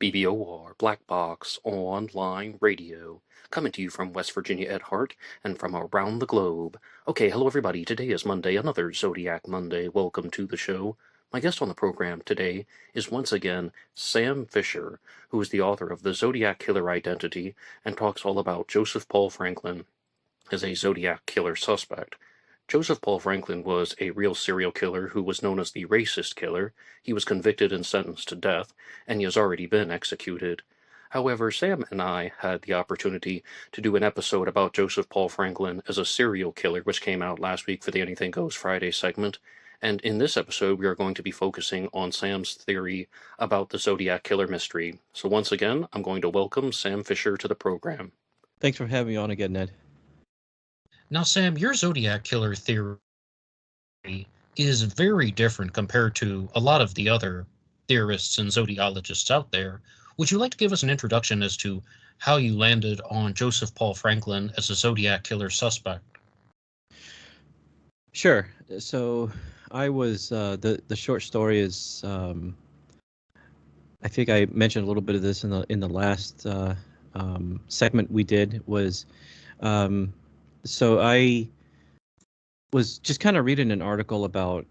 BBOR Black Box Online Radio, coming to you from West Virginia at heart and from around the globe. Okay, hello everybody. Today is Monday, another Zodiac Monday. Welcome to the show. My guest on the program today is once again Sam Fisher, who is the author of The Zodiac Killer Identity and talks all about Joseph Paul Franklin as a Zodiac killer suspect. Joseph Paul Franklin was a real serial killer who was known as the racist killer. He was convicted and sentenced to death, and he has already been executed. However, Sam and I had the opportunity to do an episode about Joseph Paul Franklin as a serial killer, which came out last week for the Anything Goes Friday segment. And in this episode, we are going to be focusing on Sam's theory about the Zodiac killer mystery. So once again, I'm going to welcome Sam Fisher to the program. Thanks for having me on again, Ned. Now, Sam, your Zodiac killer theory is very different compared to a lot of the other theorists and zodiologists out there. Would you like to give us an introduction as to how you landed on Joseph Paul Franklin as a Zodiac killer suspect? Sure. So I was, the short story is, I think I mentioned a little bit of this in the last segment we did was, so I was just kind of reading an article about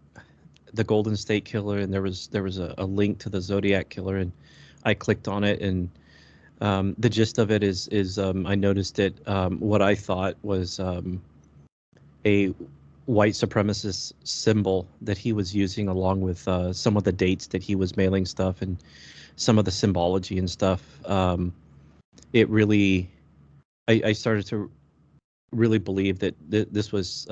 the Golden State Killer, and there was a link to the Zodiac Killer, and I clicked on it, and the gist of it is I noticed that what I thought was a white supremacist symbol that he was using, along with some of the dates that he was mailing stuff and some of the symbology and stuff. It really, I started to really believe that this was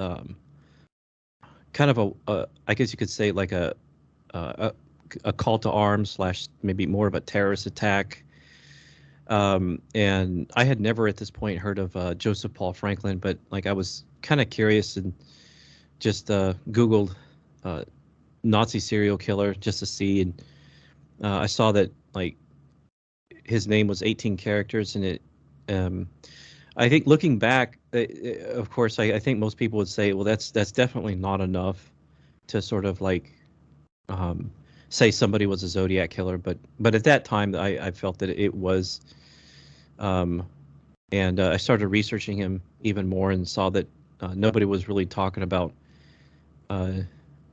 kind of a I guess you could say like a call to arms / maybe more of a terrorist attack. And I had never at this point heard of Joseph Paul Franklin, but like I was kind of curious and just Googled Nazi serial killer just to see, and I saw that like his name was 18 characters, and it I think looking back, of course, I think most people would say, well, that's definitely not enough to sort of like say somebody was a Zodiac killer. But at that time, I felt that it was, and I started researching him even more and saw that nobody was really talking about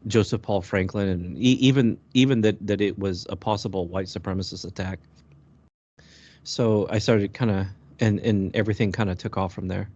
Joseph Paul Franklin, and even that it was a possible white supremacist attack. So I started kind of. And everything kind of took off from there.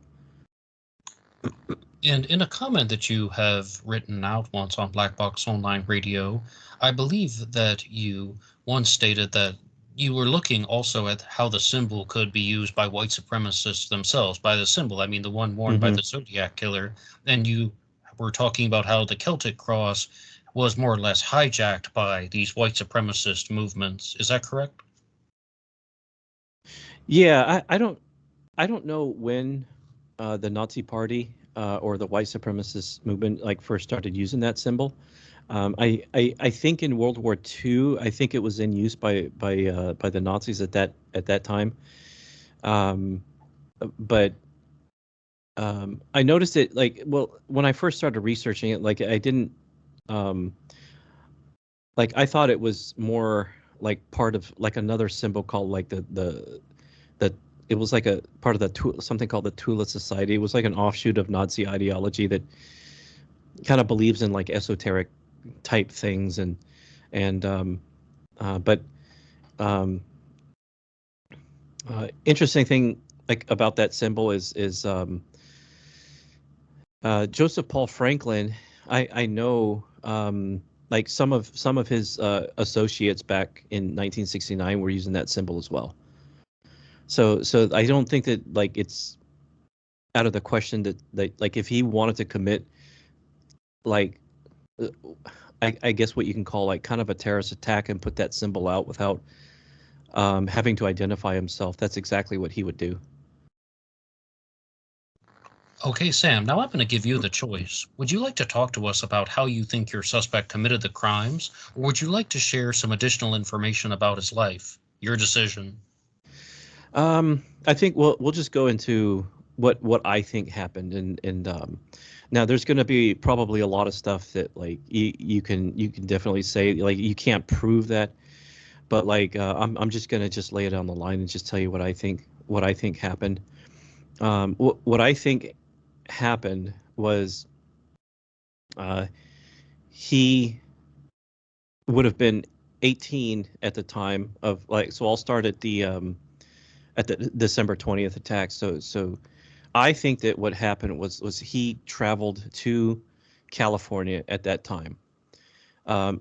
And in a comment that you have written out once on BlackBoxOnlineRadio, I believe that you once stated that you were looking also at how the symbol could be used by white supremacists themselves. By the symbol, I mean the one worn by the Zodiac Killer. And you were talking about how the Celtic cross was more or less hijacked by these white supremacist movements. Is that correct? Yeah, I don't know when the Nazi Party or the white supremacist movement like first started using that symbol. I think in World War II, I think it was in use by the Nazis at that time. But I noticed it like, well, when I first started researching it, like I didn't like I thought it was more like part of like another symbol called like the it was like a part of the something called the Tula Society. It was like an offshoot of Nazi ideology that kind of believes in like esoteric type things, but interesting thing like about that symbol is Joseph Paul Franklin. I know like some of his associates back in 1969 were using that symbol as well. So I don't think that like it's out of the question that like if he wanted to commit like I guess what you can call like kind of a terrorist attack and put that symbol out without having to identify himself, that's exactly what he would do. Okay, Sam, now I'm going to give you the choice. Would you like to talk to us about how you think your suspect committed the crimes, or would you like to share some additional information about his life? Your decision. I think we'll just go into what I think happened, and now there's going to be probably a lot of stuff that like you can definitely say like you can't prove that, but like I'm just gonna just lay it on the line and just tell you what I think happened. What I think happened was he would have been 18 at the time of like. So I'll start at the December 20th attack. So I think that what happened was he traveled to California at that time,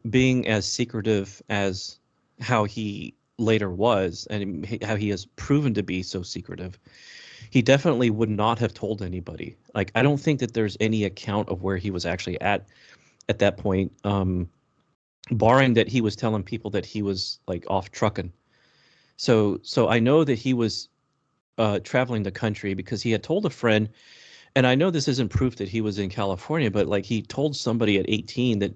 being as secretive as how he later was, and how he has proven to be so secretive. He definitely would not have told anybody. Like, I don't think that there's any account of where he was actually at that point, barring that he was telling people that he was like off trucking. So I know that he was traveling the country because he had told a friend, and I know this isn't proof that he was in California, but like he told somebody at 18 that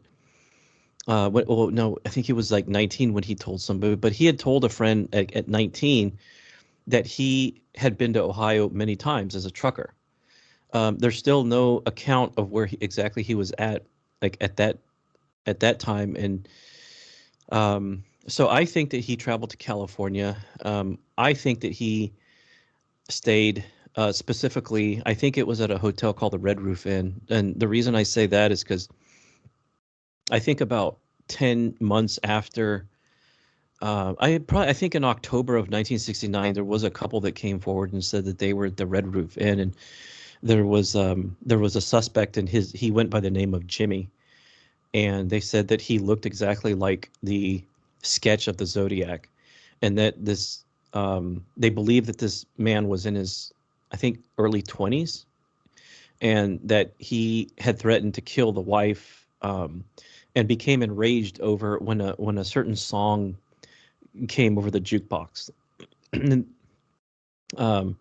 no, I think he was like 19 when he told somebody, but he had told a friend at 19 that he had been to Ohio many times as a trucker. There's still no account of where exactly he was at, like at that time, and so I think that he traveled to California. I think that he stayed specifically. I think it was at a hotel called the Red Roof Inn, and the reason I say that is because I think about 10 months after. I think in October of 1969, there was a couple that came forward and said that they were at the Red Roof Inn, and there was a suspect, and he went by the name of Jimmy, and they said that he looked exactly like the sketch of the Zodiac, and that this they believe that this man was in his, I think, early 20s, and that he had threatened to kill the wife, and became enraged over when a certain song came over the jukebox. um,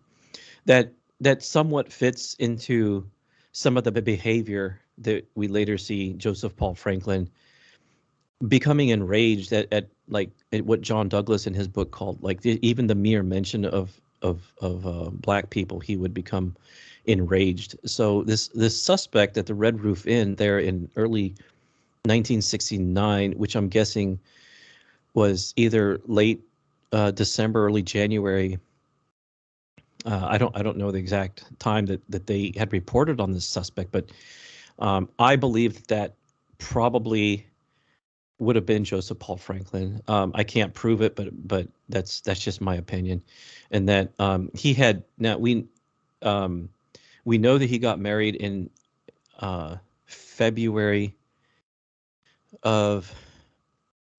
that somewhat fits into some of the behavior that we later see Joseph Paul Franklin becoming enraged at what John Douglas in his book called, like, even the mere mention of black people, he would become enraged. So this suspect at the Red Roof Inn there in early 1969, which I'm guessing was either late December, early January. I don't know the exact time that they had reported on this suspect, but I believe that probably would have been Joseph Paul Franklin. I can't prove it, but that's just my opinion. And that he had, now we know that he got married in February of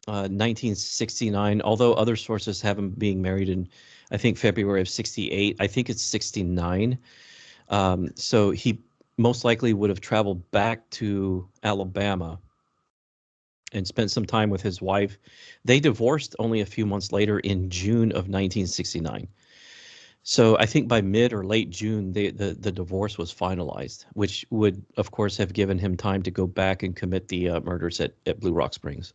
1969, although other sources have him being married in, I think, February of 68. I think it's 69. So he most likely would have traveled back to Alabama and spent some time with his wife. They divorced only a few months later in June of 1969. So I think by mid or late June, the divorce was finalized, which would, of course, have given him time to go back and commit the murders at Blue Rock Springs.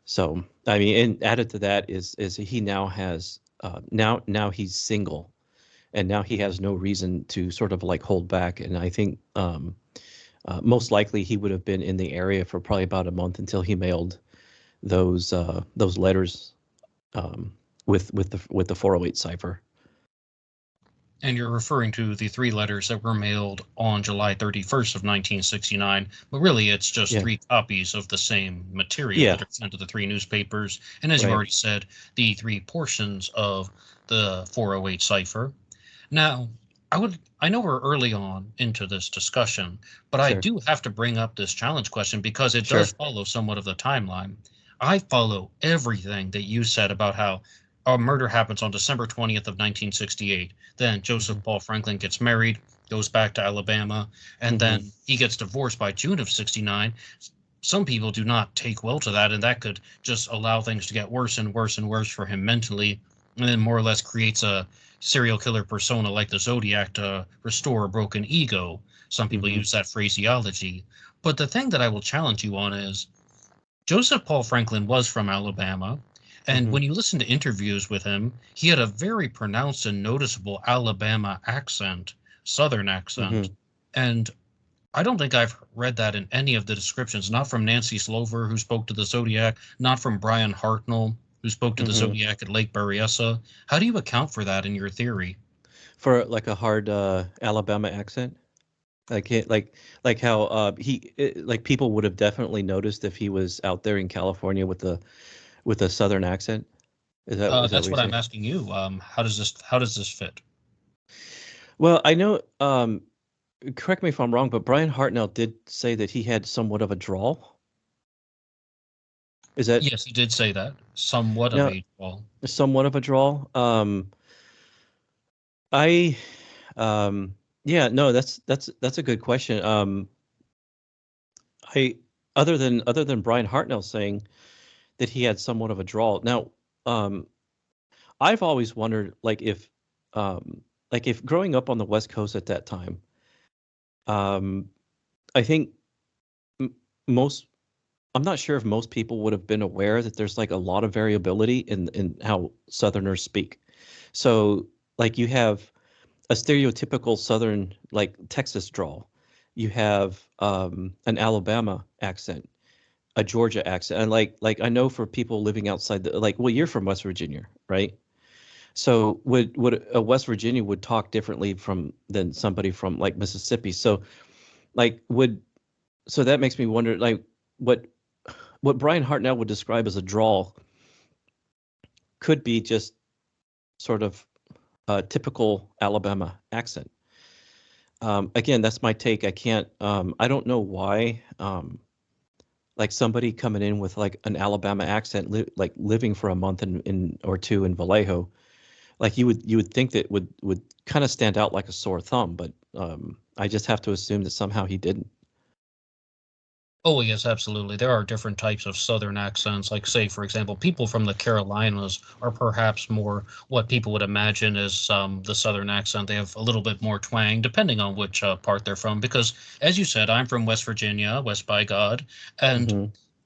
So, I mean, and added to that is he now has now he's single, and now he has no reason to sort of like hold back. And I think most likely he would have been in the area for probably about a month until he mailed those letters with the 408 cipher. And you're referring to the 3 letters that were mailed on July 31st of 1969, but really it's just 3 copies of the same material that are sent to the 3 newspapers. And as you already said, the 3 portions of the 408 cipher. Now, I know we're early on into this discussion, but I do have to bring up this challenge question because it does follow somewhat of the timeline. I follow everything that you said about how a murder happens on December 20th of 1968. Then Joseph Paul Franklin gets married, goes back to Alabama, and then he gets divorced by June of 69. Some people do not take well to that, and that could just allow things to get worse and worse and worse for him mentally, and then more or less creates a serial killer persona like the Zodiac to restore a broken ego. Some people use that phraseology. But the thing that I will challenge you on is Joseph Paul Franklin was from Alabama. And when you listen to interviews with him, he had a very pronounced and noticeable Alabama accent, Southern accent. And I don't think I've read that in any of the descriptions, not from Nancy Slover, who spoke to the Zodiac, not from Brian Hartnell. who spoke to the Zodiac at Lake Berryessa. How do you account for that in your theory? For like a hard Alabama accent, like how like people would have definitely noticed if he was out there in California with a Southern accent. Is that what That's you're what I'm saying? asking you. How does this fit? Well, I know. Correct me if I'm wrong, but Brian Hartnell did say that he had somewhat of a drawl. Is that Yes, he did say that. Somewhat of now a well. somewhat of a drawl? I yeah, no, that's a good question. I other than Brian Hartnell saying that he had somewhat of a drawl. Now, um, I've always wondered like if growing up on the West Coast at that time, um, I think m- most I'm not sure if most people would have been aware that there's like a lot of variability in how Southerners speak. So like you have a stereotypical Southern like Texas drawl. You have an Alabama accent, a Georgia accent, and like I know for people living outside the like well you're from West Virginia, right? So would a West Virginia would talk differently from than somebody from like Mississippi. So like would so that makes me wonder like what what Brian Hartnell would describe as a drawl could be just sort of a typical Alabama accent. Again, that's my take. I can't. I don't know why. Like somebody coming in with like an Alabama accent, like living for a month in or two in Vallejo, like you would think that would kind of stand out like a sore thumb. But I just have to assume that somehow he didn't. Oh, yes, absolutely. There are different types of Southern accents. Like, say, for example, people from the Carolinas are perhaps more what people would imagine as the Southern accent. They have a little bit more twang, depending on which part they're from. Because, as you said, I'm from West Virginia, West by God, and Hmm.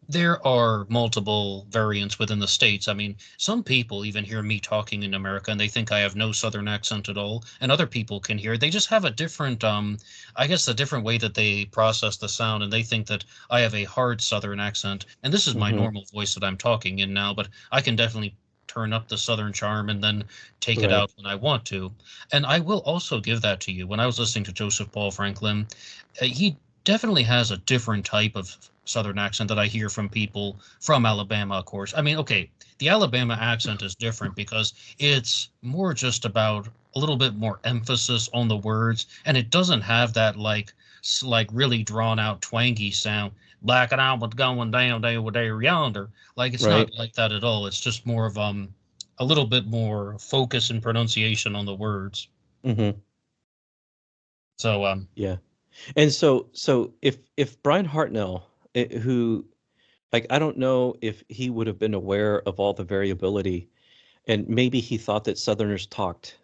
there are multiple variants within the states. I mean, some people even hear me talking in America and they think I have no Southern accent at all. And other people can hear, they just have a different, I guess, a different way that they process the sound. And they think that I have a hard Southern accent. And this is my Hmm. normal voice that I'm talking in now, but I can definitely turn up the Southern charm and then take it Right. out when I want to. And I will also give that to you. When I was listening to Joseph Paul Franklin, he definitely has a different type of Southern accent that I hear from people from Alabama, of course. I mean, okay, the Alabama accent is different because it's more just about a little bit more emphasis on the words, and it doesn't have that like really drawn out twangy sound. Black and I was going down there with there yonder. Like it's Right. not like that at all. It's just more of a little bit more focus and pronunciation on the words. Hmm. So Yeah. And so if Brian Hartnell, who like I don't know if he would have been aware of all the variability, and maybe he thought that Southerners talked,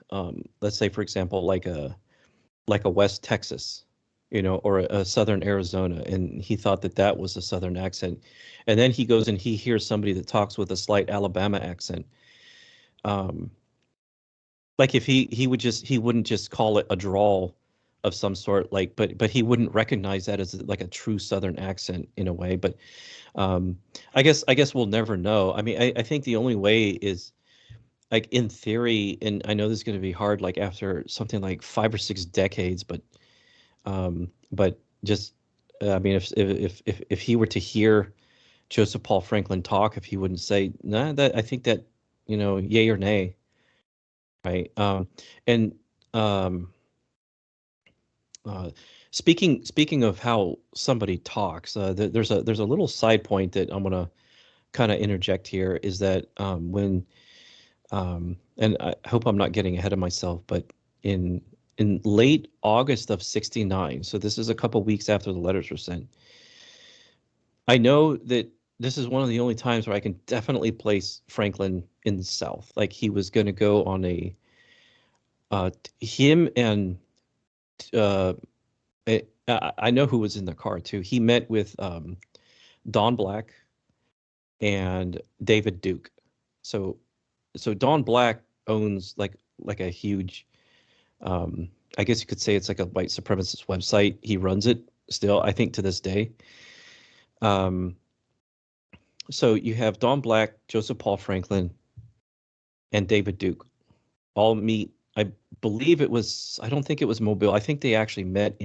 let's say for example, like a West Texas, or a Southern Arizona, and he thought that that was a Southern accent, and then he goes and he hears somebody that talks with a slight Alabama accent. Um, like if he wouldn't just call it a drawl of some sort, like but he wouldn't recognize that as like a true Southern accent in a way. But um, I guess we'll never know. I mean, I think the only way is like in theory, and I know this is going to be hard, like after something like 5 or 6 decades, but just I mean, if he were to hear Joseph Paul Franklin talk, if he wouldn't say, nah, that I think that yay or nay, right? And um, uh, speaking of how somebody talks, there's a little side point that I'm gonna kind of interject here is that when and I hope I'm not getting ahead of myself, but in in late August of '69, so this is a couple weeks after the letters were sent, I know that this is one of the only times where I can definitely place Franklin in the South. Like he was going to go on him and uh, I know who was in the car too. He met with Don Black and David Duke. So Don Black owns like a huge I guess you could say it's like a white supremacist website. He runs it still, I think, to this day. Um, So you have Don Black, Joseph Paul Franklin, and David Duke all meet. I believe it was. I don't think it was Mobile. I think they actually met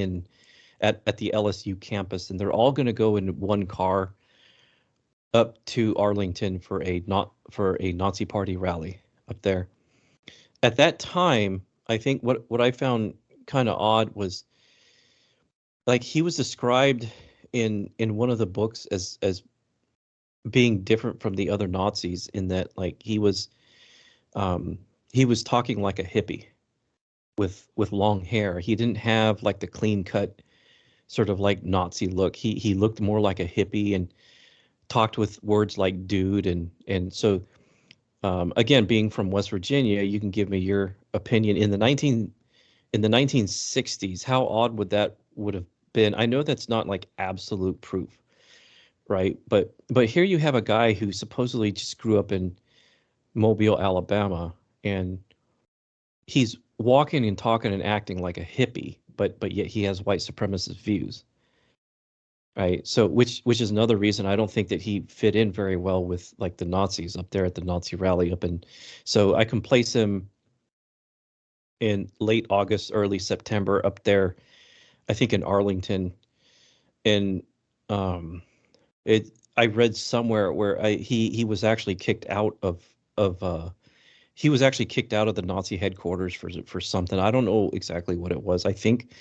at the LSU campus, and they're all going to go in one car up to Arlington for a Nazi Party rally up there. At that time, I think what I found kind of odd was like he was described in one of the books as being different from the other Nazis in that like he was talking like a hippie with long hair. He didn't have like the clean cut sort of like Nazi look. He looked more like a hippie and talked with words like dude and so again, being from West Virginia, you can give me your opinion in the 1960s. How odd would have been? I know that's not like absolute proof, right? But here you have a guy who supposedly just grew up in Mobile, Alabama, and he's walking and talking and acting like a hippie, but yet he has white supremacist views, right? So which is another reason I don't think that he fit in very well with like the Nazis up there at the Nazi rally up in. So I can place him in late August, early September up there, I think in Arlington. And um, I read somewhere where he was actually kicked out of he was actually kicked out of the Nazi headquarters for something. I don't know exactly what it was. I think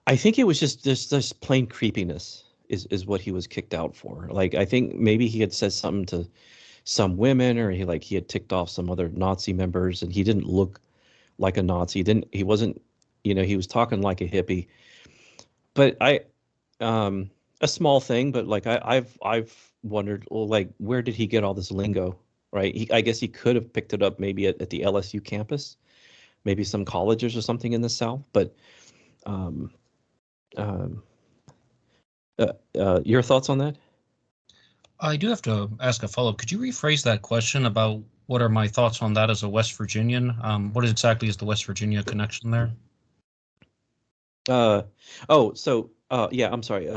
it was just this plain creepiness is what he was kicked out for. Like I think maybe he had said something to some women or he had ticked off some other Nazi members and he didn't look like a Nazi. He wasn't, he was talking like a hippie. But um a small thing, but like I've wondered, well, like where did he get all this lingo, right? I guess he could have picked it up maybe at the LSU campus, maybe some colleges or something in the South. But um, um, your thoughts on that? I do have to ask a follow-up. Could you rephrase that question about what are my thoughts on that as a West Virginian? What exactly is the West Virginia connection there? Uh, oh, so yeah, I'm sorry.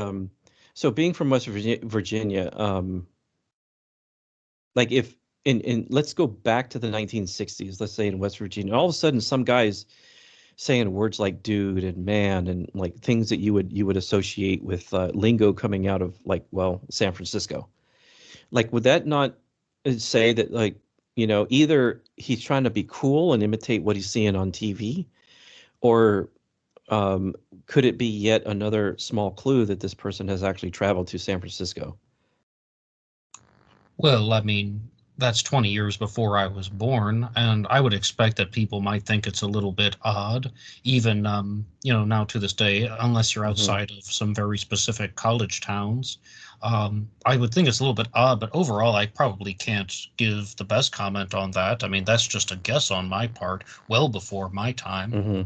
So being from West Virginia, like if in let's go back to the 1960s, let's say in West Virginia, all of a sudden some guys saying words like dude and man and like things that you would associate with lingo coming out of like, well, San Francisco. Like would that not say that like, either he's trying to be cool and imitate what he's seeing on TV, or um, could it be yet another small clue that this person has actually traveled to San Francisco? Well, I mean, that's 20 years before I was born, and I would expect that people might think it's a little bit odd, even, now to this day, unless you're Hmm. outside of some very specific college towns. I would think it's a little bit odd, but overall, I probably can't give the best comment on that. I mean, that's just a guess on my part, well before my time. Hmm.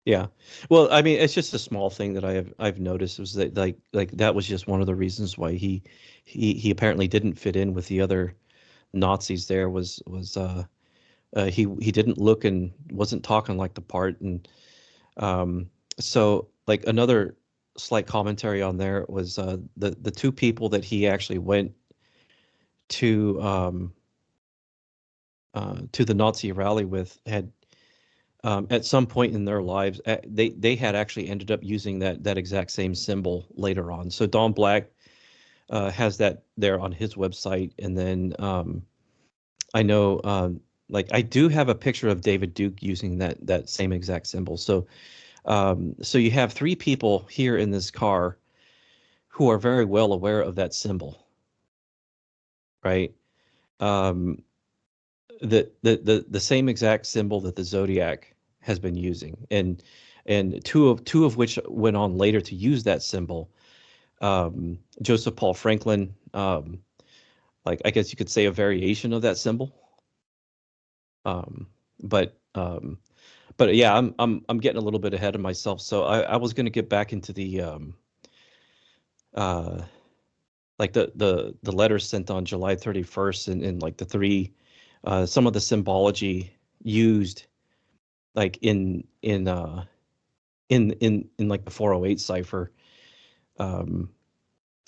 Yeah. Well, I mean, it's just a small thing that I've noticed was that like that was just one of the reasons why he apparently didn't fit in with the other Nazis there was he didn't look and wasn't talking like the part. And um so like another slight commentary on there was the two people that he actually went to to the Nazi rally with had at some point in their lives, they had actually ended up using that exact same symbol later on. So Don Black has that there on his website, and then I know like I do have a picture of David Duke using that same exact symbol. So so you have three people here in this car who are very well aware of that symbol, right? Um, the same exact symbol that the Zodiac has been using, and two of which went on later to use that symbol. Joseph Paul Franklin, like I guess you could say a variation of that symbol. Um, but um, but yeah, I'm getting a little bit ahead of myself. So I was going to get back into the uh, like the letters sent on July 31st and like the three some of the symbology used like in like the 408 cipher. Um,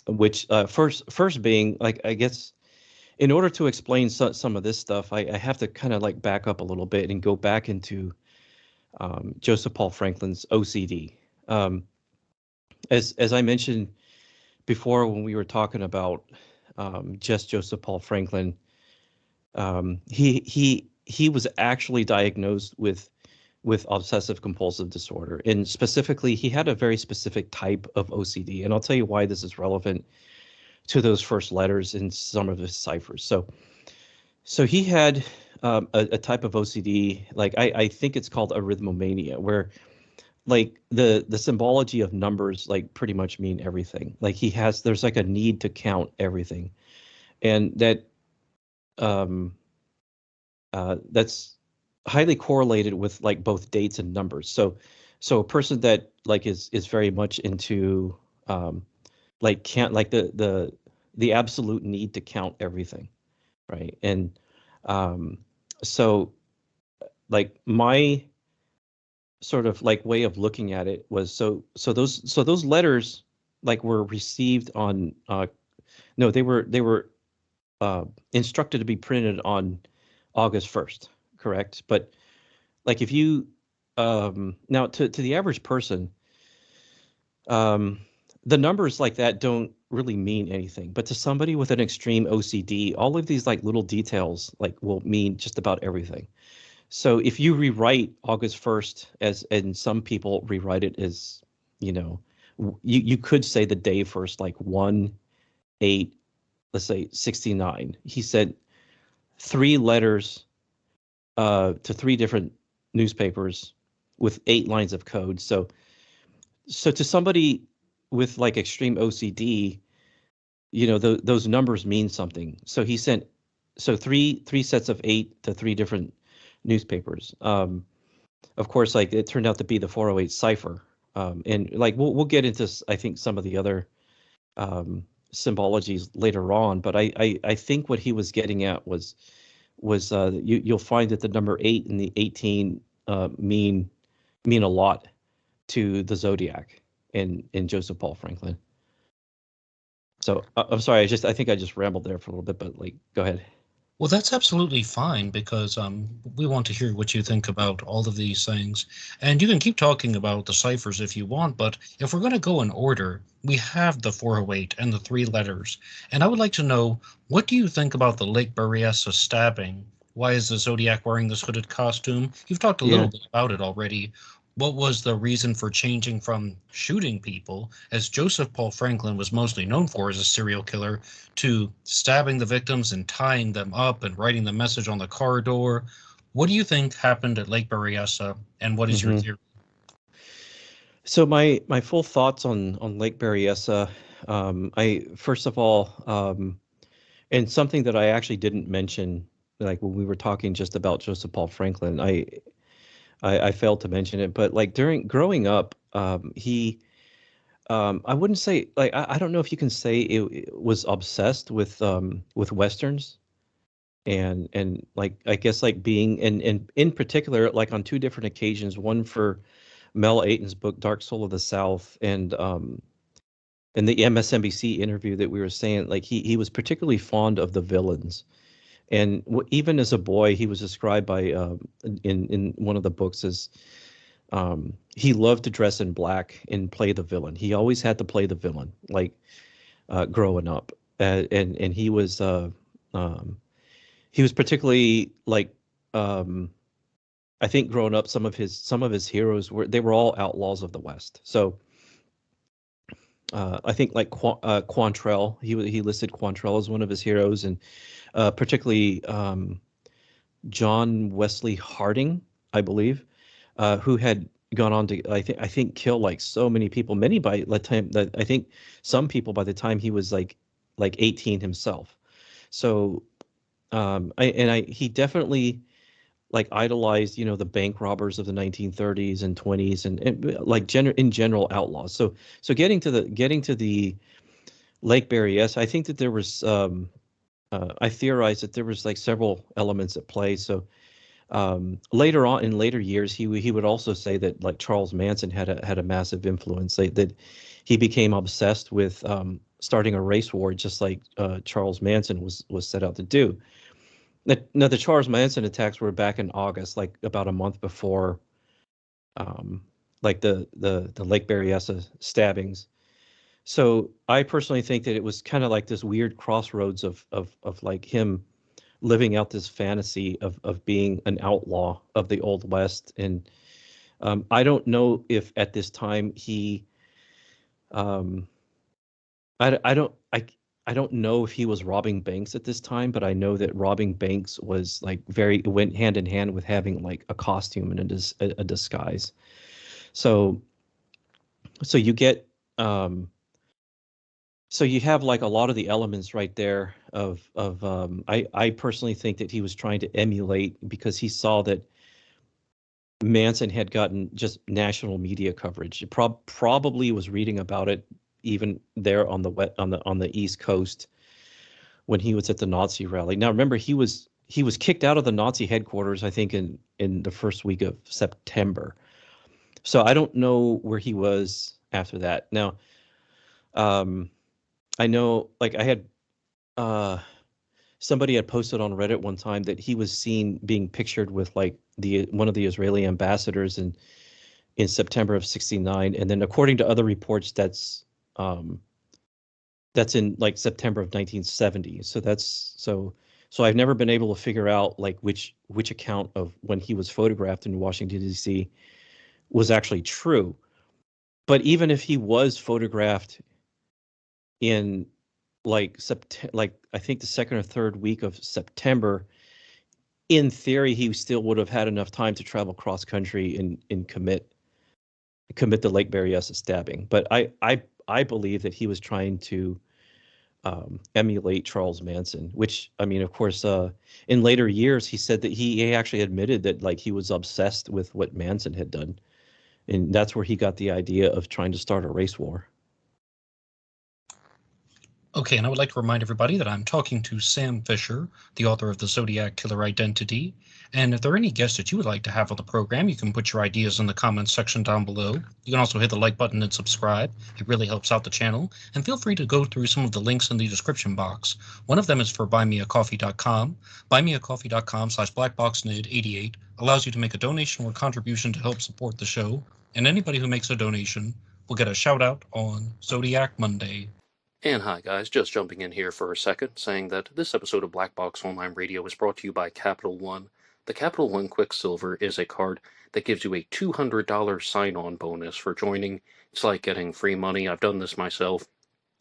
which first being like, I guess in order to explain some of this stuff, I have to kind of like back up a little bit and go back into Joseph Paul Franklin's OCD. As I mentioned before when we were talking about just Joseph Paul Franklin, he was actually diagnosed with obsessive compulsive disorder, and specifically he had a very specific type of OCD, and I'll tell you why this is relevant to those first letters in some of his ciphers. So he had a type of OCD, like I think it's called arithmomania, where like the symbology of numbers like pretty much mean everything. Like there's like a need to count everything, and that's highly correlated with like both dates and numbers. So a person that like is very much into like can't like the absolute need to count everything, right? And so like my sort of like way of looking at it was so those letters like were received on no, they were instructed to be printed on August 1st, correct? But like if you now to the average person, the numbers like that don't really mean anything, but to somebody with an extreme OCD, all of these like little details like will mean just about everything. So if you rewrite August 1st and some people rewrite it as, you could say the day first, like 1/8, let's say 69. He said 3 letters to 3 different newspapers with 8 lines of code. So to somebody with like extreme OCD, those numbers mean something. So he sent three sets of 8 to 3 different newspapers. Of course, like it turned out to be the 408 cipher. And like we'll get into I think some of the other symbologies later on, but I think what he was getting at was you'll find that the number 8 and the 18 mean a lot to the Zodiac in Joseph Paul Franklin. So I'm sorry, I think I just rambled there for a little bit, but like go ahead. Well, that's absolutely fine because we want to hear what you think about all of these things. And you can keep talking about the ciphers if you want, but if we're going to go in order, we have the 408 and the 3 letters. And I would like to know, what do you think about the Lake Berryessa stabbing? Why is the Zodiac wearing this hooded costume? You've talked a little bit about it already. What was the reason for changing from shooting people, as Joseph Paul Franklin was mostly known for as a serial killer, to stabbing the victims and tying them up and writing the message on the car door? What do you think happened at Lake Berryessa, and what is your theory? So my full thoughts on Lake Berryessa, I first of all, and something that I actually didn't mention, like when we were talking just about Joseph Paul Franklin, I failed to mention it, but like during growing up, he, I wouldn't say like I don't know if you can say it was obsessed with Westerns, and like I guess like being and in particular like on 2 different occasions, one for Mel Aiton's book Dark Soul of the South, and in the MSNBC interview that we were saying, like he was particularly fond of the villains. And even as a boy, he was described by in one of the books as he loved to dress in black and play the villain. He always had to play the villain, like growing up, and he was particularly like I think growing up, some of his heroes were all outlaws of the West. So I think like Quantrell, he listed Quantrell as one of his heroes, and particularly John Wesley Harding, I believe, who had gone on to I think kill like so many people, many by the time that I think some people by the time he was like 18 himself. So he definitely like idolized, the bank robbers of the 1930s and 20s, and like in general outlaws. So getting to the Lake Berryessa, I think that there was I theorized that there was like several elements at play. So later on in later years, he would also say that like Charles Manson had a massive influence. That he became obsessed with starting a race war, just like Charles Manson was set out to do. Now, the Charles Manson attacks were back in August, like about a month before, like the Lake Berryessa stabbings. So I personally think that it was kind of like this weird crossroads of like him living out this fantasy of being an outlaw of the Old West. And I don't know if at this time he, um, I don't know if he was robbing banks at this time, but I know that robbing banks was like it went hand in hand with having like a costume and a disguise. So you get, so you have like a lot of the elements right there of I personally think that he was trying to emulate, because he saw that Manson had gotten just national media coverage. It probably was reading about it even there on the East Coast when he was at the Nazi rally. Now remember, he was kicked out of the Nazi headquarters, I think in the first week of September. So I don't know where he was after that. Now, I know, like, I had somebody had posted on Reddit one time that he was seen being pictured with like one of the Israeli ambassadors in September of '69, and then according to other reports, that's in like September of 1970. So I've never been able to figure out like which account of when he was photographed in Washington D.C. was actually true. But even if he was photographed in like I think the second or third week of September, in theory, he still would have had enough time to travel cross country and commit the Lake Berryessa stabbing. But I believe that he was trying to emulate Charles Manson, which, I mean, of course, in later years, he said that he actually admitted that like he was obsessed with what Manson had done. And that's where he got the idea of trying to start a race war. Okay, and I would like to remind everybody that I'm talking to Sam Fisher, the author of the Zodiac Killer Identity. And if there are any guests that you would like to have on the program, you can put your ideas in the comments section down below. You can also hit the like button and subscribe. It really helps out the channel. And feel free to go through some of the links in the description box. One of them is for BuyMeACoffee.com. BuyMeACoffee.com/BlackBoxNid88 allows you to make a donation or contribution to help support the show. And anybody who makes a donation will get a shout out on Zodiac Monday. And hi guys, just jumping in here for a second, saying that this episode of Black Box Online Radio is brought to you by Capital One. The Capital One Quicksilver is a card that gives you a $200 sign-on bonus for joining. It's like getting free money. I've done this myself,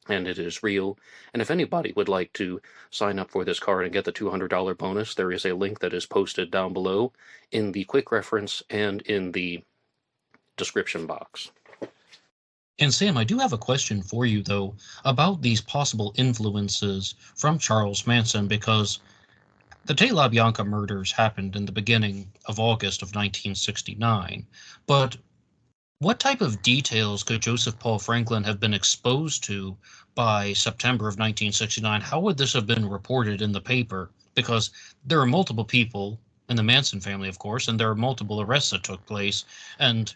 and it is real. And if anybody would like to sign up for this card and get the $200 bonus, there is a link that is posted down below in the quick reference and in the description box. And Sam, I do have a question for you, though, about these possible influences from Charles Manson, because the Te La Bianca murders happened in the beginning of August of 1969. But what type of details could Joseph Paul Franklin have been exposed to by September of 1969? How would this have been reported in the paper? Because there are multiple people in the Manson family, of course, and there are multiple arrests that took place, and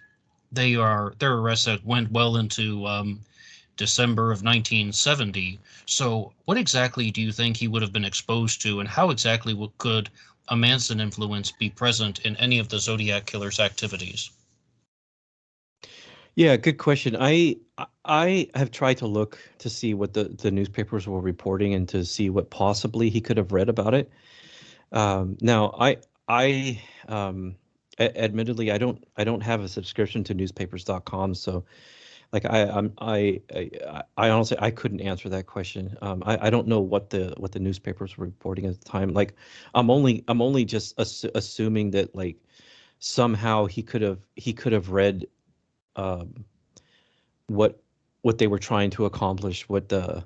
their arrests that went well into December of 1970. So what exactly do you think he would have been exposed to, and how exactly could a Manson influence be present in any of the Zodiac killer's activities? Yeah, good question. I have tried to look to see what the newspapers were reporting and to see what possibly he could have read about it. Now, admittedly, I don't have a subscription to newspapers.com, so like I honestly I couldn't answer that question. I don't know what the newspapers were reporting at the time. Like I'm only just assuming that like somehow he could have read what they were trying to accomplish, what the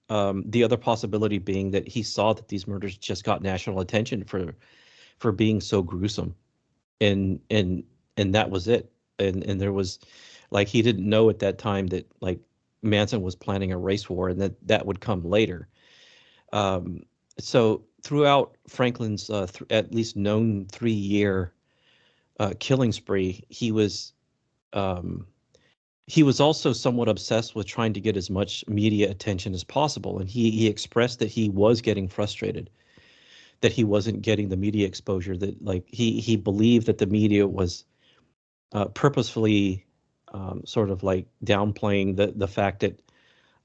the other possibility being that he saw that these murders just got national attention for being so gruesome, and that was it. And there was, like, he didn't know at that time that like Manson was planning a race war, and that would come later. So throughout Franklin's at least known 3-year killing spree, he was he was also somewhat obsessed with trying to get as much media attention as possible, and he expressed that he was getting frustrated, that he wasn't getting the media exposure, that like he believed that the media was purposefully sort of like downplaying the fact that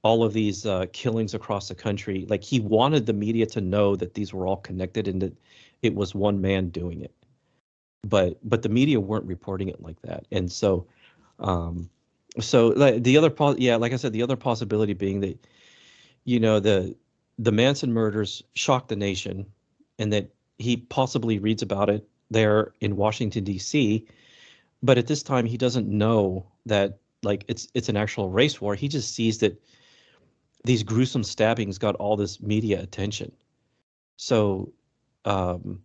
all of these killings across the country, like he wanted the media to know that these were all connected and that it was one man doing it. But the media weren't reporting it like that. And so like the other yeah, like I said, the other possibility being that, you know, the Manson murders shocked the nation, and that he possibly reads about it there in Washington, D.C., but at this time he doesn't know that like it's an actual race war. He just sees that these gruesome stabbings got all this media attention. So um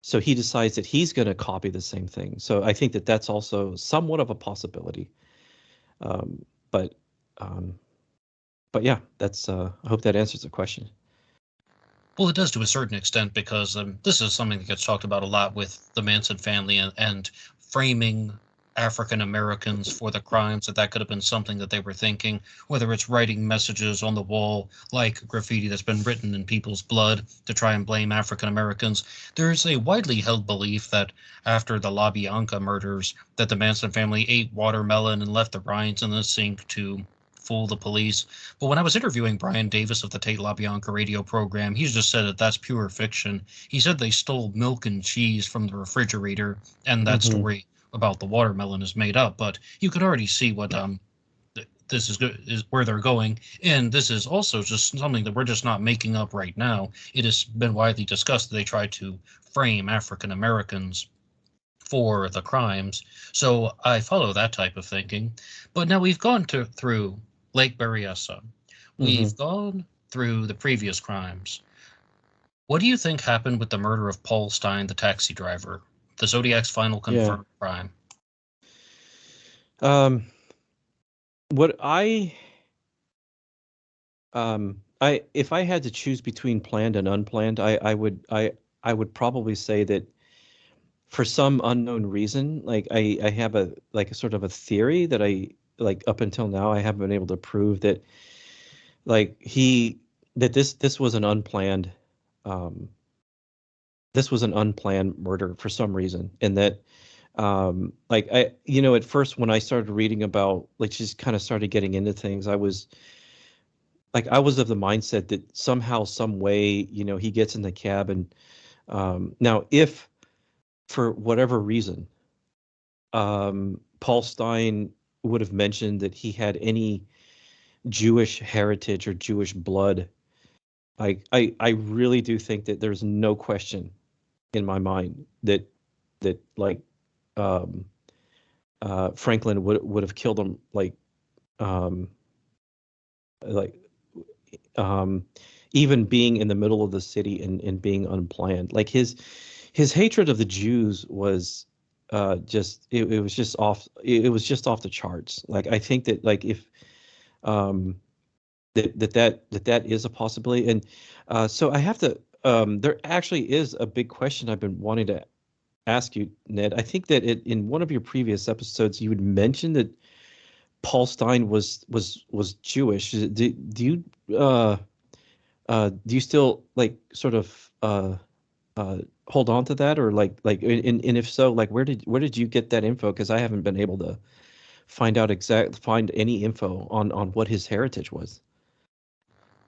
so he decides that he's going to copy the same thing. So I think that that's also somewhat of a possibility. Um but um but yeah, that's I hope that answers the question. Well, it does to a certain extent, because this is something that gets talked about a lot with the Manson family, and framing African Americans for the crimes, that could have been something that they were thinking, whether it's writing messages on the wall like graffiti that's been written in people's blood to try and blame African Americans. There's a widely held belief that after the La Bianca murders, that the Manson family ate watermelon and left the rinds in the sink to fool the police. But when I was interviewing Brian Davis of the Tate LaBianca radio program, he just said that that's pure fiction. He said they stole milk and cheese from the refrigerator, and that Mm-hmm. story about the watermelon is made up. But you could already see what this is where they're going, and this is also just something that we're just not making up right now. It has been widely discussed that they tried to frame African Americans for the crimes. So I follow that type of thinking. But now we've gone through Lake Berryessa. Mm-hmm. We've gone through the previous crimes. What do you think happened with the murder of Paul Stine, the taxi driver, the Zodiac's final Yeah. confirmed crime? Um, what I if I had to choose between planned and unplanned, I would probably say that for some unknown reason, like I have a like a sort of a theory that I like up until now I haven't been able to prove that like that this was an unplanned um this was an unplanned murder for some reason, and that like I at first when I started reading about like just kind of started getting into things, I was of the mindset that somehow some way he gets in the cab, and now if for whatever reason Paul Stine would have mentioned that he had any Jewish heritage or Jewish blood, I really do think that there's no question in my mind that like um, Franklin would have killed him um, like um, even being in the middle of the city and being unplanned. Like his hatred of the Jews was just it was just off it was just off the charts. Like I think that like if um, that is a possibility, and so I have to there actually is a big question I've been wanting to ask you, Ned. I think that in one of your previous episodes you had mentioned that Paul Stine was Jewish. Do you still like sort of hold on to that, or and if so, like where did you get that info? Because I haven't been able to find any info on what his heritage was.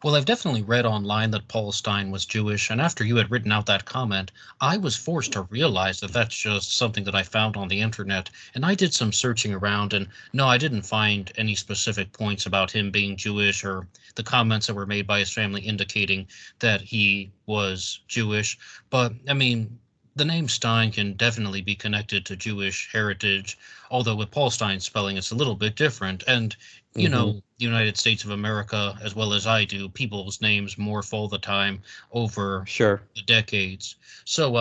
Well, I've definitely read online that Paul Stine was Jewish, and after you had written out that comment, I was forced to realize that that's just something that I found on the internet, and I did some searching around, and no, I didn't find any specific points about him being Jewish, or the comments that were made by his family indicating that he was Jewish. But, I mean, the name Stein can definitely be connected to Jewish heritage, although with Paul Stein's spelling, it's a little bit different. And Mm-hmm. United States of America, as well as I do, people's names morph all the time over Sure. the decades. So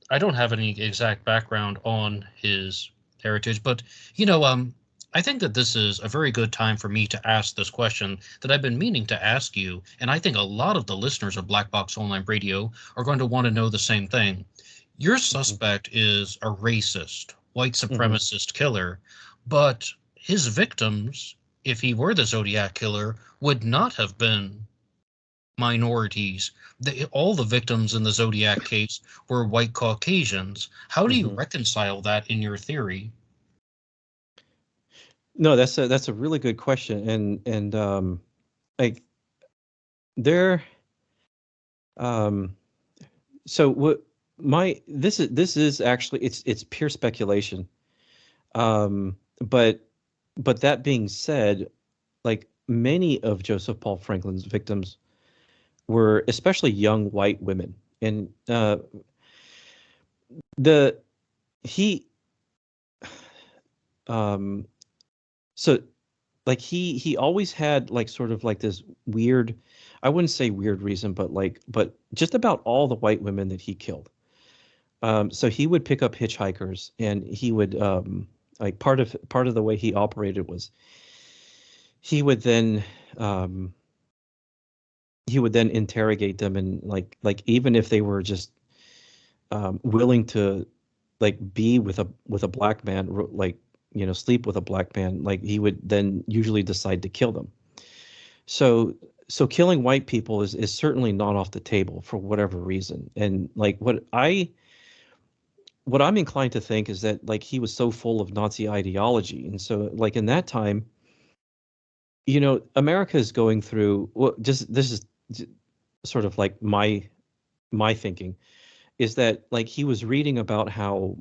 I don't have any exact background on his heritage, but I think that this is a very good time for me to ask this question that I've been meaning to ask you, and I think a lot of the listeners of Black Box Online Radio are going to want to know the same thing. Your Mm-hmm. suspect is a racist, white Mm-hmm. supremacist killer, but his victims, if he were the Zodiac killer, would not have been minorities. All the victims in the Zodiac case were white Caucasians. How do you reconcile that in your theory? No, that's a really good question, and like there, so what my this is actually it's pure speculation. But that being said, like many of Joseph Paul Franklin's victims were especially young white women, and the he so like he always had like sort of like this weird, I wouldn't say weird reason, but just about all the white women that he killed. So he would pick up hitchhikers, and he would like part of the way he operated was he would then interrogate them, and like even if they were just willing to like be with a black man, like sleep with a black man, like he would then usually decide to kill them. So killing white people is certainly not off the table for whatever reason. And like what I'm inclined to think is that like he was so full of Nazi ideology, and so like in that time, America is going through, well, just this is sort of like my thinking is that like he was reading about how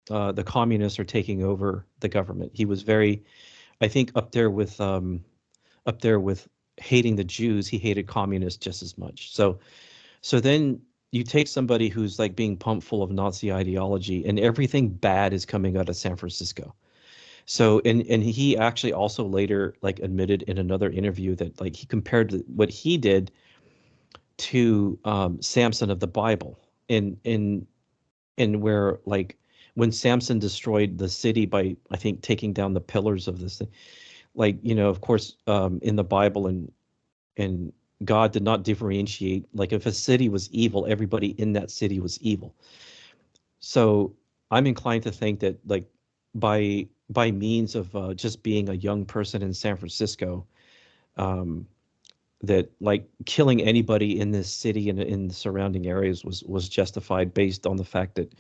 the communists are taking over the government. He was very, I think, up there with hating the Jews. He hated communists just as much. So then you take somebody who's like being pumped full of Nazi ideology, and everything bad is coming out of San Francisco. So and he actually also later like admitted in another interview that like he compared what he did to Samson of the Bible, in where like when Samson destroyed the city by, I think, taking down the pillars of this thing, like of course in the Bible, and God did not differentiate, like if a city was evil, everybody in that city was evil. So I'm inclined to think that like by means of just being a young person in San Francisco, that like killing anybody in this city and in the surrounding areas was justified based on the fact that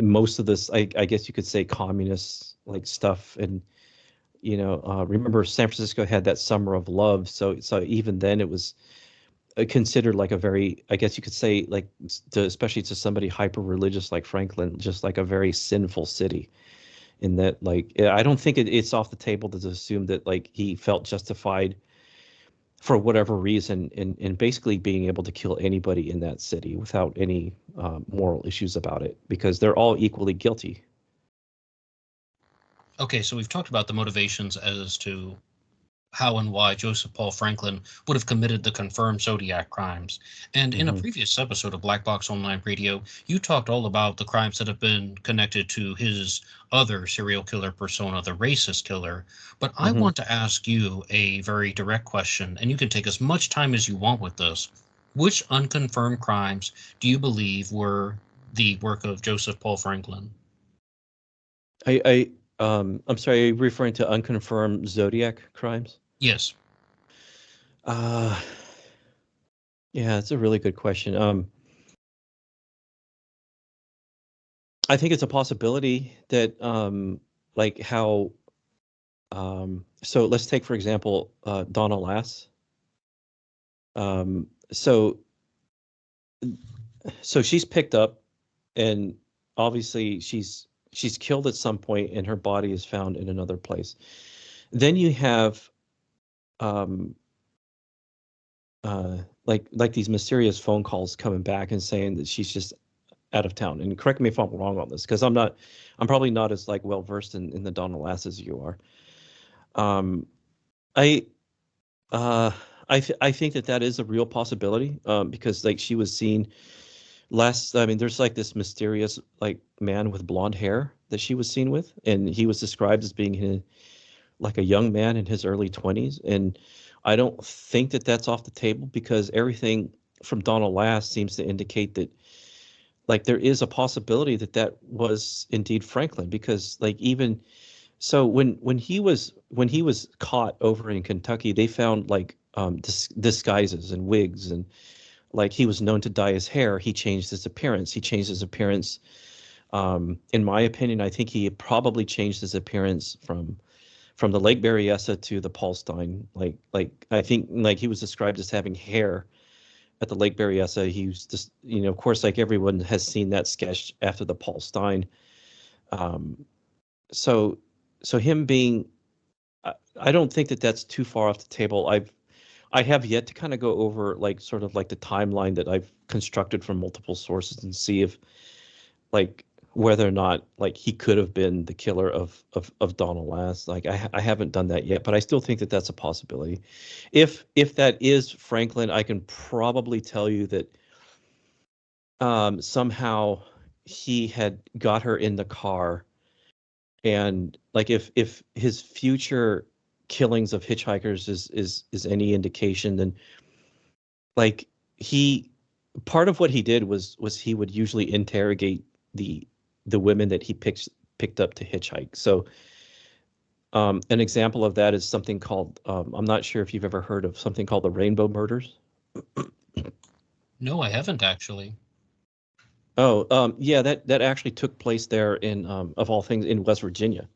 most of this, I guess you could say, communist like stuff. And remember San Francisco had that summer of love, so even then it was considered like a very, I guess you could say, like especially to somebody hyper religious like Franklin, just like a very sinful city. In that, like, I don't think it's off the table to assume that like he felt justified for whatever reason in basically being able to kill anybody in that city without any moral issues about it, because they're all equally guilty. Okay, so we've talked about the motivations as to how and why Joseph Paul Franklin would have committed the confirmed Zodiac crimes. And in a previous episode of Black Box Online Radio, you talked all about the crimes that have been connected to his other serial killer persona, the racist killer. But I want to ask you a very direct question, and you can take as much time as you want with this. Which unconfirmed crimes do you believe were the work of Joseph Paul Franklin? I'm sorry, are you referring to unconfirmed Zodiac crimes? Yes. Yeah, it's a really good question. I think it's a possibility that like how so let's take, for example, Donna Lass. So she's picked up, and obviously she's killed at some point, and her body is found in another place. Then you have like these mysterious phone calls coming back and saying that she's just out of town. And correct me if I'm wrong on this, because I'm probably not as like well versed in the Donna Lass as you are. I think that is a real possibility, because like she was seen last. I mean, there's like this mysterious like man with blonde hair that she was seen with, and he was described as being like a young man in his early 20s. And I don't think that that's off the table, because everything from Donna Lass seems to indicate that like there is a possibility that was indeed Franklin, because like even So when he was caught over in Kentucky, they found like disguises and wigs, and like he was known to dye his hair. He changed his appearance. He changed his appearance. In my opinion, I think he probably changed his appearance from the Lake Berryessa to the Paul Stine. Like I think like he was described as having hair at the Lake Berryessa. He was just, of course, like everyone has seen that sketch after the Paul Stine. Um, so so him being, I don't think that that's too far off the table. I have yet to kind of go over like sort of like the timeline that I've constructed from multiple sources and see if like whether or not like he could have been the killer of Donna Lass. Like I haven't done that yet, but I still think that that's a possibility. If that is Franklin, I can probably tell you that somehow he had got her in the car, and like if his future killings of hitchhikers is any indication, then like he part of what he did was he would usually interrogate the the women that he picked up to hitchhike. So an example of that is something called I'm not sure if you've ever heard of something called the Rainbow Murders. No, I haven't actually. Oh, yeah, that actually took place there in of all things in West Virginia.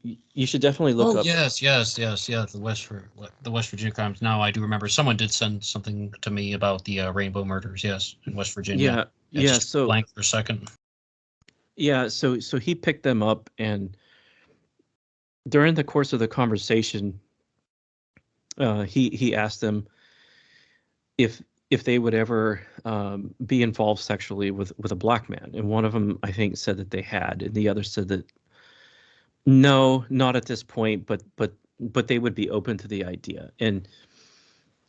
You should definitely look Oh up. yes, yes, yes, yeah. The West Virginia crimes. Now I do remember. Someone did send something to me about the Rainbow murders. Yes, in West Virginia. Yeah, Yeah, yeah. just So blank for a second. yeah, so he picked them up, and during the course of the conversation, he asked them if if they would ever be involved sexually with a black man, and one of them I think said that they had, and the other said that no, not at this point, but they would be open to the idea. And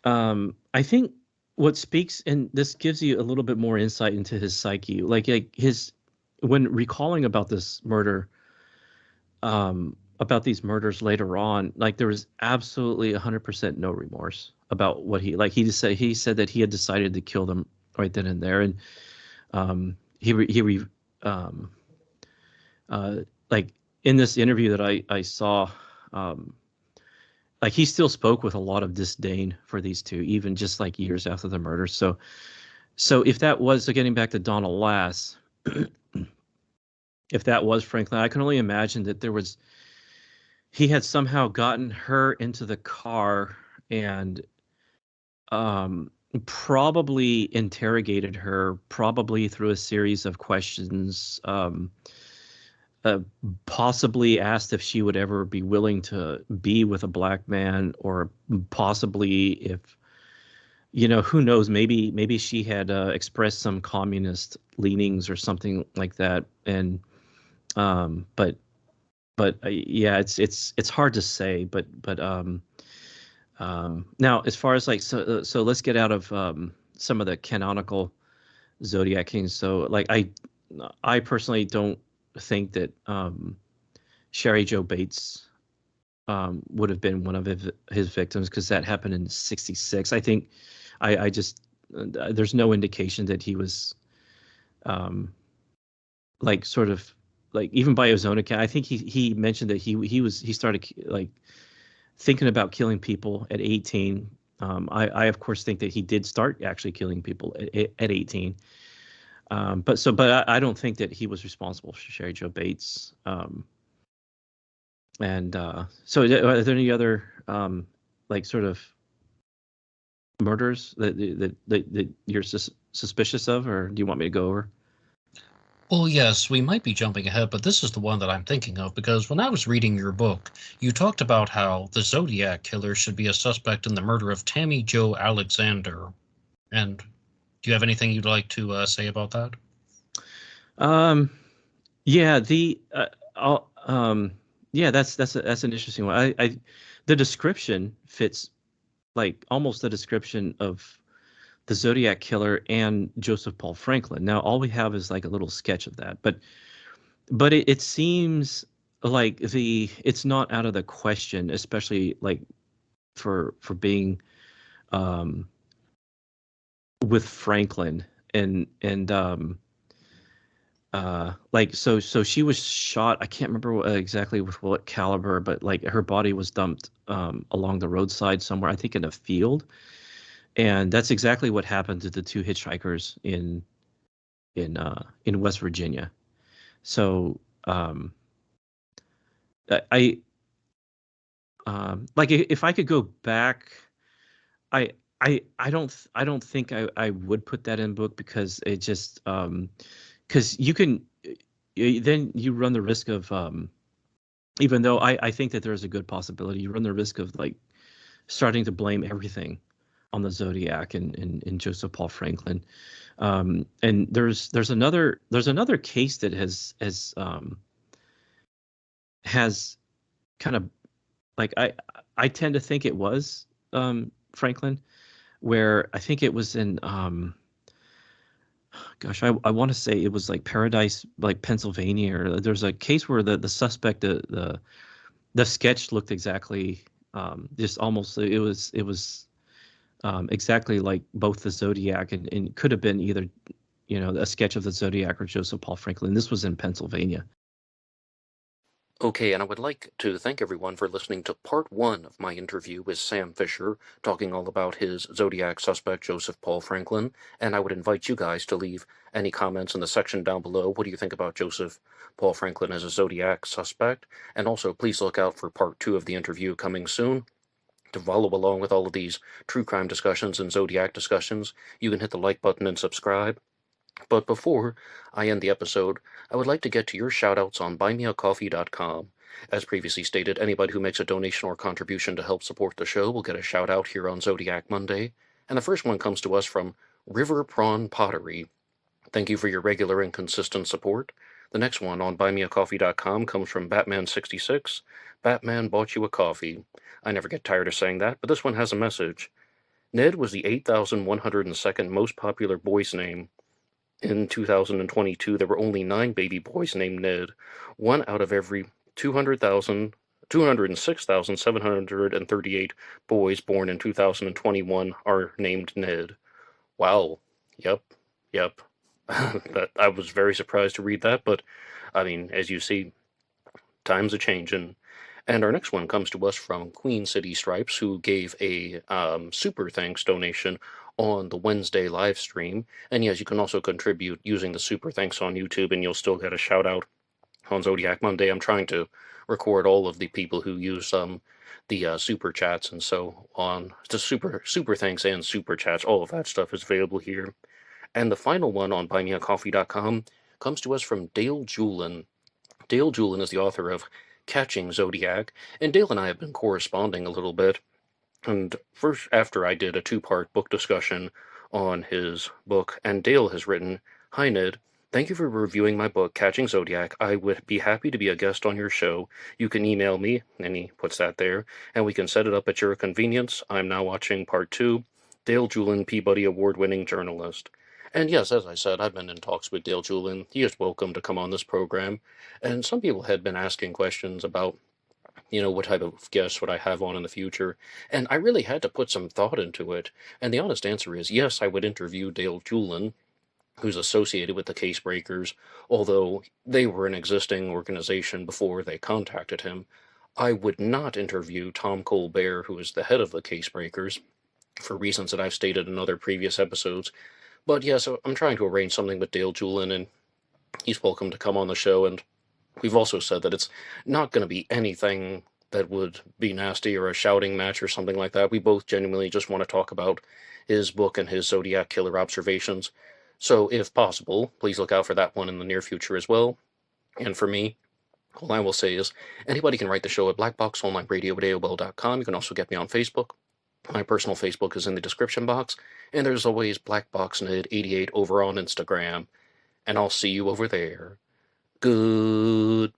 I think what speaks, and this gives you a little bit more insight into his psyche, like his when recalling about this murder, about these murders later on, like there was absolutely 100% no remorse about what he said that he had decided to kill them right then and there, and he um, like in this interview that I saw, um, like he still spoke with a lot of disdain for these two, even just like years after the murder. So if that was, so getting back to Donna Lass, if that was Franklin, I can only imagine that he had somehow gotten her into the car and probably interrogated her, probably through a series of questions, uh, possibly asked if she would ever be willing to be with a black man, or possibly if, who knows, maybe she had expressed some communist leanings or something like that. And but yeah, it's hard to say, but now as far as like, so let's get out of some of the canonical Zodiac kings. So like I personally don't think that Sherry Joe Bates would have been one of his victims, because that happened in '66. I think I just there's no indication that he was um, like sort of like, even by his own account. I think he mentioned that he started like thinking about killing people at 18. I of course think that he did start actually killing people at 18. But I don't think that he was responsible for Sherry Joe Bates. And so are there any other like sort of murders that you're suspicious of, or do you want me to go over? Well, yes, we might be jumping ahead, but this is the one that I'm thinking of because when I was reading your book, you talked about how the Zodiac killer should be a suspect in the murder of Tammy Jo Alexander. And do you have anything you'd like to say about that? Yeah, yeah, that's an interesting one. The description fits like almost the description of the Zodiac killer and Joseph Paul Franklin. Now all we have is like a little sketch of that, but it seems like it's not out of the question, especially like for being um with Franklin, and so she was shot. I can't remember exactly with what caliber, but like her body was dumped along the roadside somewhere, I think in a field. And that's exactly what happened to the two hitchhikers in West Virginia. So I like if I could go back, I don't think I would put that in book, because it just because you can then you run the risk of even though I think that there's a good possibility, you run the risk of like starting to blame everything on the Zodiac and Joseph Paul Franklin. And there's another case that has kind of like I tend to think it was Franklin, where I think it was in gosh, I want to say it was like Paradise, like Pennsylvania, or there's a case where the suspect, the sketch looked exactly just almost it was exactly like both the Zodiac, and could have been either, a sketch of the Zodiac or Joseph Paul Franklin. This was in Pennsylvania. Okay, and I would like to thank everyone for listening to part 1 of my interview with Sam Fisher, talking all about his Zodiac suspect, Joseph Paul Franklin, and I would invite you guys to leave any comments in the section down below. What do you think about Joseph Paul Franklin as a Zodiac suspect? And also, please look out for part 2 of the interview coming soon. To follow along with all of these true crime discussions and Zodiac discussions, you can hit the like button and subscribe. But before I end the episode, I would like to get to your shoutouts on BuyMeACoffee.com. As previously stated, anybody who makes a donation or contribution to help support the show will get a shout out here on Zodiac Monday. And the first one comes to us from River Prawn Pottery. Thank you for your regular and consistent support. The next one on BuyMeACoffee.com comes from Batman66. Batman bought you a coffee. I never get tired of saying that, but this one has a message. Ned was the 8,102nd most popular boy's name. In 2022, there were only 9 baby boys named Ned. 1 out of every 206,738 boys born in 2021 are named Ned. Wow. Yep. I was very surprised to read that, but I mean, as you see, times are changing. And our next one comes to us from Queen City Stripes, who gave a super thanks donation on the Wednesday live stream. And yes, you can also contribute using the super thanks on YouTube, and you'll still get a shout out on Zodiac Monday. I'm trying to record all of the people who use the super chats and so on. The super thanks and super chats, all of that stuff is available here. And the final one on BuyMeACoffee.com comes to us from Dale Julin. Dale Julin is the author of Catching Zodiac, and Dale and I have been corresponding a little bit. And first, after I did a 2-part book discussion on his book, and Dale has written, "Hi Ned, thank you for reviewing my book, Catching Zodiac. I would be happy to be a guest on your show. You can email me," and he puts that there, "and we can set it up at your convenience. I'm now watching part 2. Dale Julin, Peabody Award-winning journalist." And yes, as I said, I've been in talks with Dale Julin. He is welcome to come on this program. And some people had been asking questions about, what type of guests would I have on in the future? And I really had to put some thought into it. And the honest answer is yes, I would interview Dale Julin, who's associated with the Case Breakers, although they were an existing organization before they contacted him. I would not interview Tom Colbert, who is the head of the Case Breakers, for reasons that I've stated in other previous episodes. But yeah, so I'm trying to arrange something with Dale Julin, and he's welcome to come on the show. And we've also said that it's not going to be anything that would be nasty or a shouting match or something like that. We both genuinely just want to talk about his book and his Zodiac Killer observations. So if possible, please look out for that one in the near future as well. And for me, all I will say is anybody can write the show at BlackBoxOnlineRadio@AOL.com. You can also get me on Facebook. My personal Facebook is in the description box, and there's always BlackBoxNed88 over on Instagram, and I'll see you over there. Goodbye.